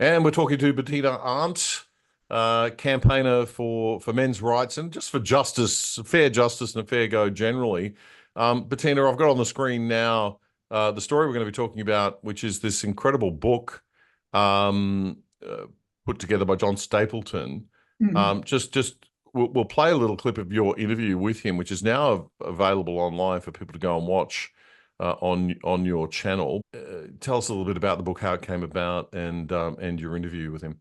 And we're talking to Bettina Arndt, campaigner for men's rights and just for justice, fair justice and a fair go generally. Bettina, I've got on the screen now the story we're going to be talking about, which is this incredible book put together by John Stapleton. We'll play a little clip of your interview with him, which is now available online for people to go and watch on your channel. Tell us a little bit about the book, how it came about, and your interview with him.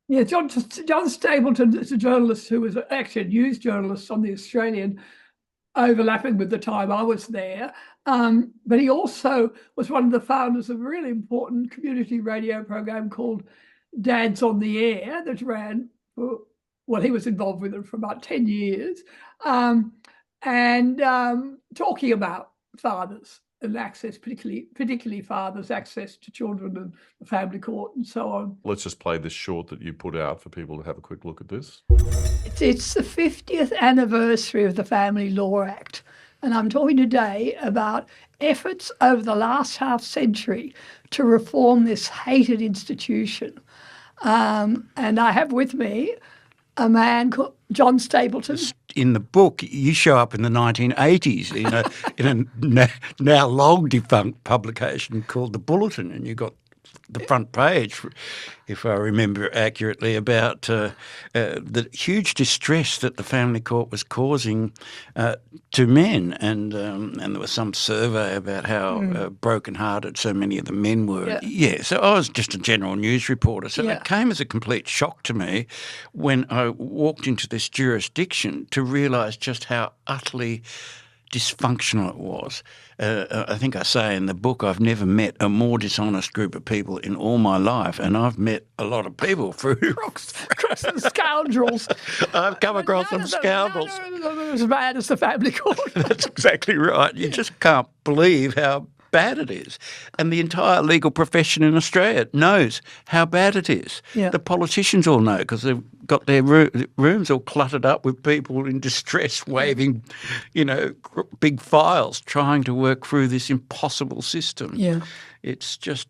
Yeah, John Stapleton is a journalist who was actually a news journalist on the Australian, overlapping with the time I was there. But he also was one of the founders of a really important community radio program called Dads on the Air that ran for, well, he was involved with it for about 10 years, talking about fathers and access, particularly fathers' access to children and the family court and so on. Let's just play this short that you put out for people to have a quick look at this. It's the 50th anniversary of the Family Law Act, and I'm talking today about efforts over the last half century to reform this hated institution. And I have with me a man called John Stapleton. In the book, you show up in the 1980s in a now long defunct publication called The Bulletin, and you got the front page, if I remember accurately, about the huge distress that the family court was causing to men, and there was some survey about how broken-hearted so many of the men were. Yeah, so I was just a general news reporter, so it came as a complete shock to me when I walked into this jurisdiction to realise just how utterly dysfunctional it was. I think I say in the book, I've never met a more dishonest group of people in all my life, and I've met a lot of people through some scoundrels. I've come across some scoundrels. As bad as the family court. That's exactly right. You just can't believe how bad it is. And the entire legal profession in Australia knows how bad it is. Yeah. The politicians all know because they've got their rooms all cluttered up with people in distress waving, big files trying to work through this impossible system. Yeah. It's just,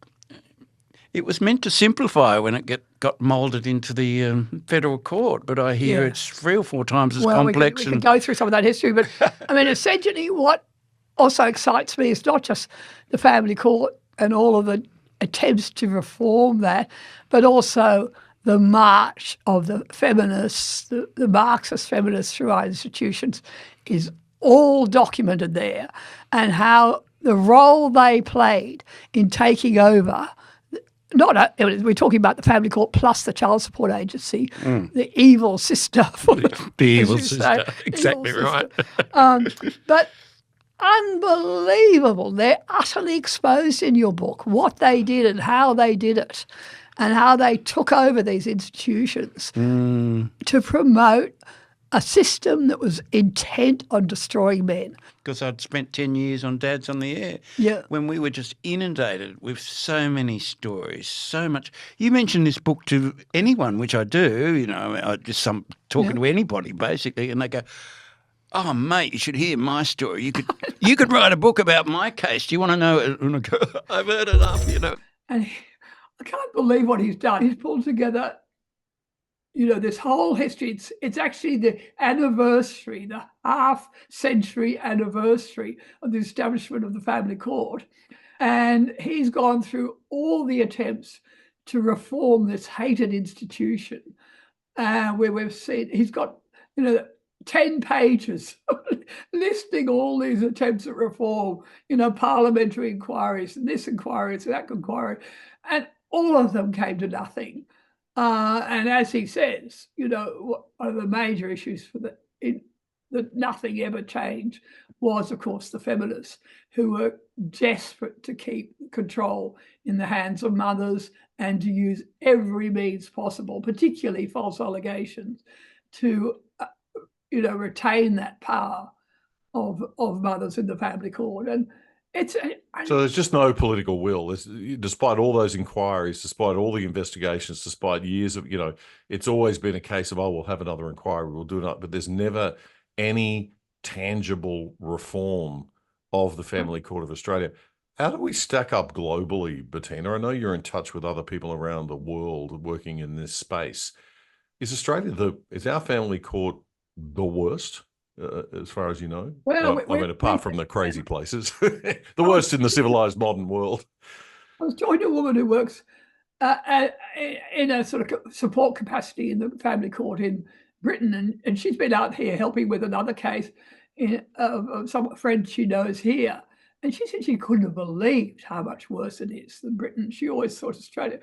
it was meant to simplify when it got moulded into the federal court, but I hear it's 3 or 4 times as complex. We can go through some of that history, but I mean, essentially what also excites me is not just the family court and all of the attempts to reform that, but also the march of the feminists, the Marxist feminists through our institutions is all documented there, and how the role they played in taking over. We're talking about the family court plus the child support agency, the evil sister. The evil sister, exactly evil right. Sister. But unbelievable. They're utterly exposed in your book, what they did and how they did it, and how they took over these institutions to promote a system that was intent on destroying men. Because I'd spent 10 years on Dads on the Air, when we were just inundated with so many stories, so much. You mention this book to anyone, which I do, I just talking to anybody basically, and they go, "Oh, mate, you should hear my story. You could write a book about my case. Do you want to know it?" And I go, "I've heard enough, And I can't believe what he's done. He's pulled together, this whole history. It's actually the anniversary, the half-century anniversary of the establishment of the family court. And he's gone through all the attempts to reform this hated institution, where we've seen he's got, 10 pages listing all these attempts at reform, parliamentary inquiries and this inquiry and that inquiry, and all of them came to nothing. And as he says, one of the major issues that nothing ever changed was, of course, the feminists who were desperate to keep control in the hands of mothers and to use every means possible, particularly false allegations, to retain that power of mothers in the family court. And so there's just no political will. Despite all those inquiries, despite all the investigations, despite years of, it's always been a case of, we'll have another inquiry, we'll do it, but there's never any tangible reform of the Family Court of Australia. How do we stack up globally, Bettina? I know you're in touch with other people around the world working in this space. Is our family court the worst, as far as you know? Well, I mean, apart from the crazy places, the I was, worst in the civilized modern world. I was talking to a woman who works in a sort of support capacity in the family court in Britain, and she's been out here helping with another case of some friend she knows here. And she said she couldn't have believed how much worse it is than Britain. She always thought Australia,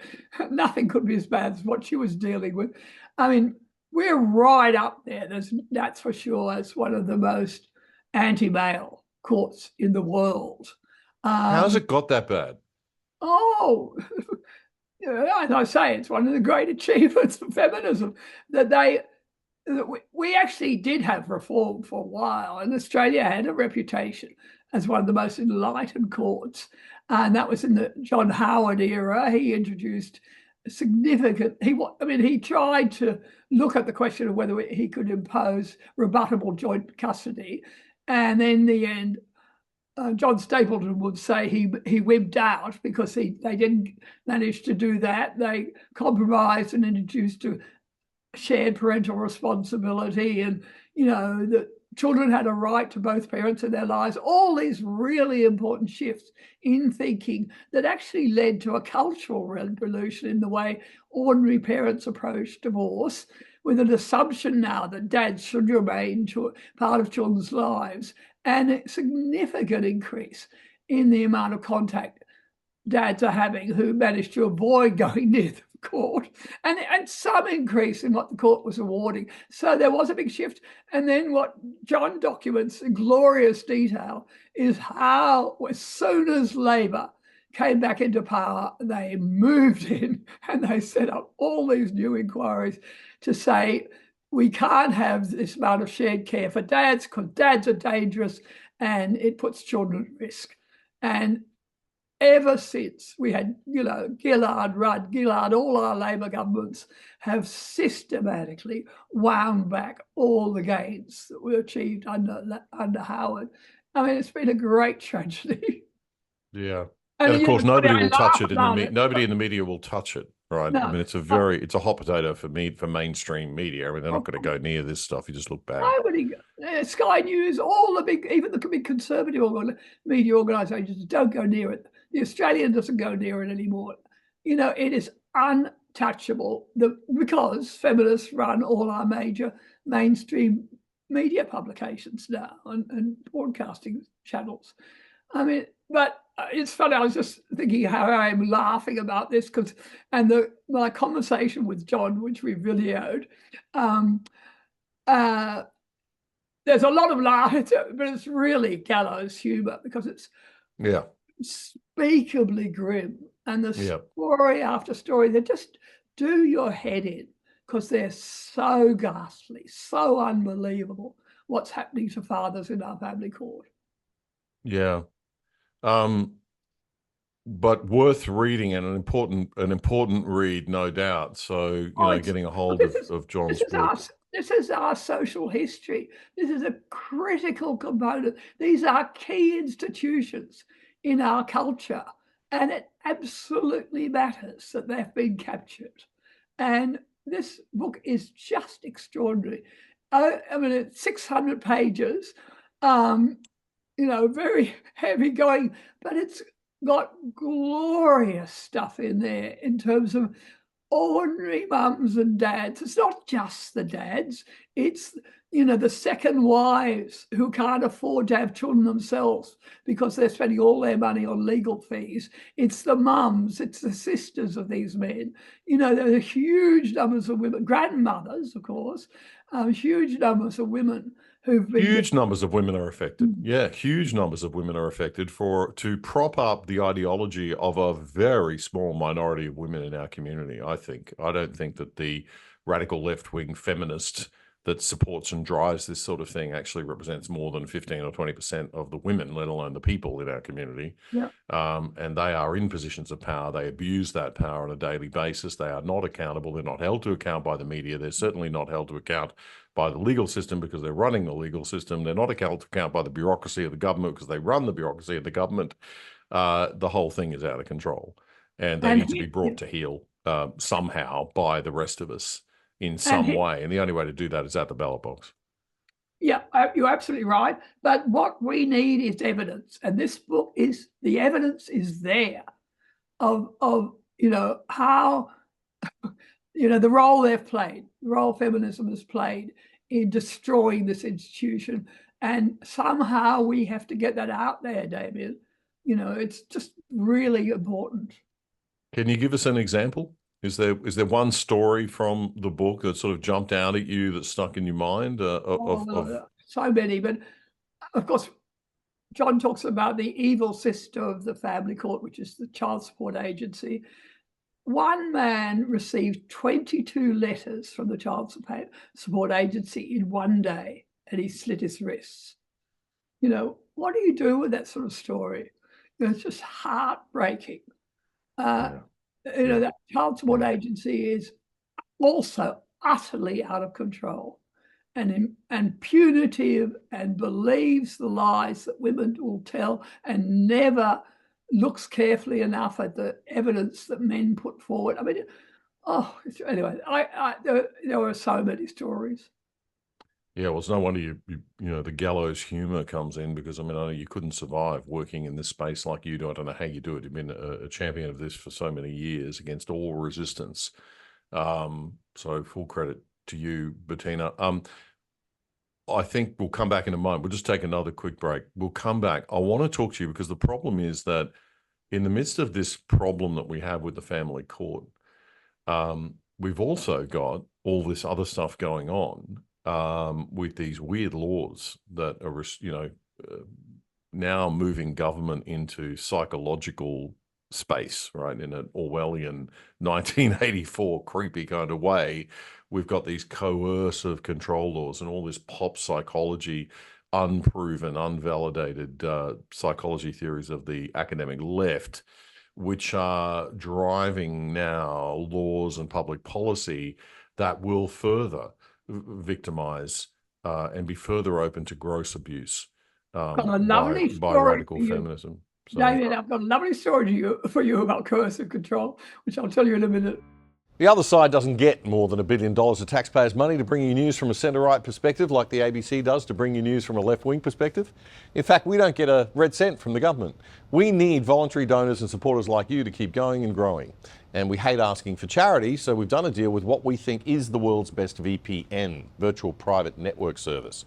nothing could be as bad as what she was dealing with. I mean, we're right up there. That's for sure, as one of the most anti-male courts in the world. How's it got that bad? Oh, as I say, it's one of the great achievements of feminism that we actually did have reform for a while, and Australia had a reputation as one of the most enlightened courts, and that was in the John Howard era. He introduced significant. He tried to look at the question of whether he could impose rebuttable joint custody, and in the end, John Stapleton would say he wimped out because they didn't manage to do that. They compromised and introduced a shared parental responsibility, and the children had a right to both parents in their lives. All these really important shifts in thinking that actually led to a cultural revolution in the way ordinary parents approach divorce, with an assumption now that dads should remain part of children's lives, and a significant increase in the amount of contact dads are having who managed to avoid going near the court, and some increase in what the court was awarding. So there was a big shift. And then what John documents in glorious detail is how, as soon as Labor came back into power, they moved in and they set up all these new inquiries to say, we can't have this amount of shared care for dads because dads are dangerous and it puts children at risk. And ever since we had, Gillard, Rudd, Gillard, all our Labor governments have systematically wound back all the gains that were achieved under Howard. I mean, it's been a great tragedy. Yeah. And of course, nobody will touch it. Nobody in the media will touch it, right? No. I mean, it's a hot potato for mainstream media. I mean, they're not going to go near this stuff. You just look bad. Nobody, Sky News, even the big conservative media organisations don't go near it. The Australian doesn't go near it anymore. It is untouchable because feminists run all our major mainstream media publications now and broadcasting channels. I mean, but it's funny. I was just thinking how I'm laughing about this my conversation with John, which we videoed. There's a lot of laughter, but it's really gallows humour because it's unspeakably grim, and the story after story that just do your head in because they're so ghastly, so unbelievable. What's happening to fathers in our family court? Yeah. But worth reading and an important read, no doubt. So, getting a hold of John's book. This is our social history. This is a critical component. These are key institutions in our culture, and it absolutely matters that they've been captured. And this book is just extraordinary. I mean, it's 600 pages, very heavy going, but it's got glorious stuff in there in terms of ordinary mums and dads. It's not just the dads. It's, the second wives who can't afford to have children themselves because they're spending all their money on legal fees. It's the mums, it's the sisters of these men. There are huge numbers of women, grandmothers, of course, huge numbers of women who've been... Huge numbers of women are affected. Yeah, huge numbers of women are affected to prop up the ideology of a very small minority of women in our community, I think. I don't think that the radical left-wing feminist that supports and drives this sort of thing actually represents more than 15 or 20% of the women, let alone the people in our community. Yeah. And they are in positions of power. They abuse that power on a daily basis. They are not accountable. They're not held to account by the media. They're certainly not held to account by the legal system because they're running the legal system. They're not held to account by the bureaucracy of the government because they run the bureaucracy of the government. the whole thing is out of control, and they need to be brought to heel somehow by the rest of us in some way. And the only way to do that is at the ballot box. Yeah, you're absolutely right. But what we need is evidence, and this book is the evidence is there of how the role they've played, the role feminism has played in destroying this institution, and somehow we have to get that out there, Damian. It's just really important. Can you give us an example? Is there one story from the book that sort of jumped out at you that stuck in your mind? So many, but of course, John talks about the evil sister of the family court, which is the child support agency. One man received 22 letters from the child support agency in one day, and he slit his wrists. What do you do with that sort of story? It's just heartbreaking. That child support agency is also utterly out of control and punitive, and believes the lies that women will tell, and never looks carefully enough at the evidence that men put forward. I mean, anyway, there were so many stories. Yeah, well, it's no wonder the gallows humor comes in, because I know you couldn't survive working in this space like you do. I don't know how you do it. You've been a champion of this for so many years against all resistance. So full credit to you, Bettina. I think we'll come back in a moment. We'll just take another quick break. We'll come back. I want to talk to you because the problem is that in the midst of this problem that we have with the family court, we've also got all this other stuff going on with these weird laws that are, now moving government into psychological space, right? In an Orwellian 1984 creepy kind of way. We've got these coercive control laws and all this pop psychology, unproven, unvalidated psychology theories of the academic left, which are driving now laws and public policy that will further victimize and be further open to gross abuse by radical feminism. So, Damian, I've got a lovely story for you about coercive control, which I'll tell you in a minute. The other side doesn't get more than $1 billion of taxpayers' money to bring you news from a centre-right perspective like the ABC does to bring you news from a left-wing perspective. In fact, we don't get a red cent from the government. We need voluntary donors and supporters like you to keep going and growing. And we hate asking for charity, so we've done a deal with what we think is the world's best VPN, virtual private network service.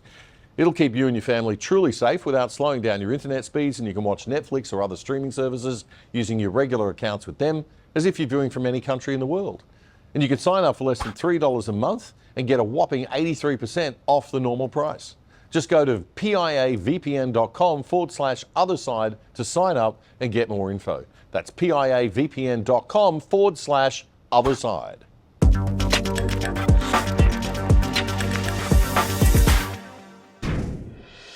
It'll keep you and your family truly safe without slowing down your internet speeds, and you can watch Netflix or other streaming services using your regular accounts with them as if you're viewing from any country in the world. And you can sign up for less than $3 a month and get a whopping 83% off the normal price. Just go to piavpn.com/otherside to sign up and get more info. That's piavpn.com/otherside.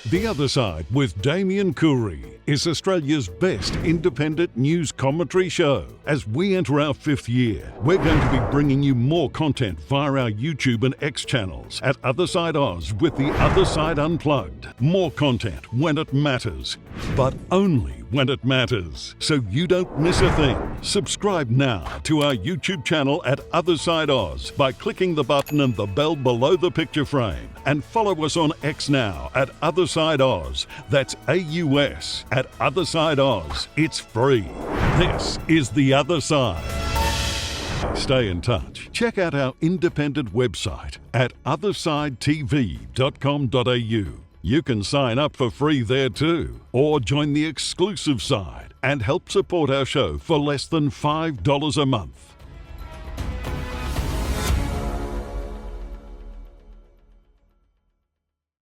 The Other Side with Damian Coorey is Australia's best independent news commentary show. As we enter our 5th year, we're going to be bringing you more content via our YouTube and X channels at Other Side Oz with The Other Side Unplugged. More content when it matters, but only when it matters, so you don't miss a thing. Subscribe now to our YouTube channel at Other Side Oz by clicking the button and the bell below the picture frame, and follow us on X now at Other Side Oz. That's AUS at Other Side Oz. It's free. This is The Other Side. Stay in touch. Check out our independent website at othersidetv.com.au. You can sign up for free there too, or join the exclusive side and help support our show for less than $5 a month.